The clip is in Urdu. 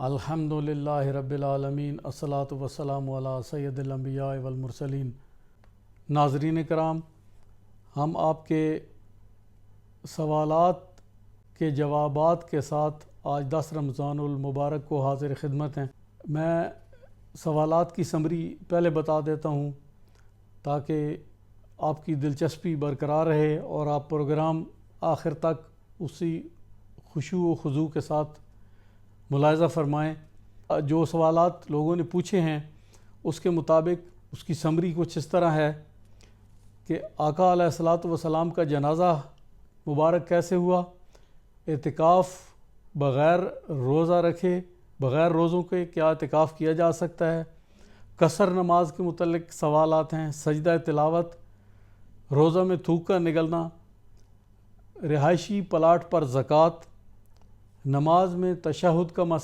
الحمدللہ رب العالمین، الصلاۃ والسلام علی سید الانبیاء والمرسلین۔ ناظرین کرام، ہم آپ کے سوالات کے جوابات کے ساتھ آج 10 رمضان المبارک کو حاضر خدمت ہیں۔ میں سوالات کی سمری پہلے بتا دیتا ہوں تاکہ آپ کی دلچسپی برقرار رہے اور آپ پروگرام آخر تک اسی خشوع و خضوع کے ساتھ ملاحظہ فرمائیں۔ جو سوالات لوگوں نے پوچھے ہیں اس کے مطابق اس کی سمری کچھ اس طرح ہے کہ آقا علیہ الصلاۃ والسلام کا جنازہ مبارک کیسے ہوا، اعتکاف بغیر روزہ رکھے، بغیر روزوں کے کیا اعتکاف کیا جا سکتا ہے، قصر نماز کے متعلق سوالات ہیں، سجدہ تلاوت، روزہ میں تھوک کا نگلنا، رہائشی پلاٹ پر زکوٰۃ، نماز میں تشہد کا مسئلہ،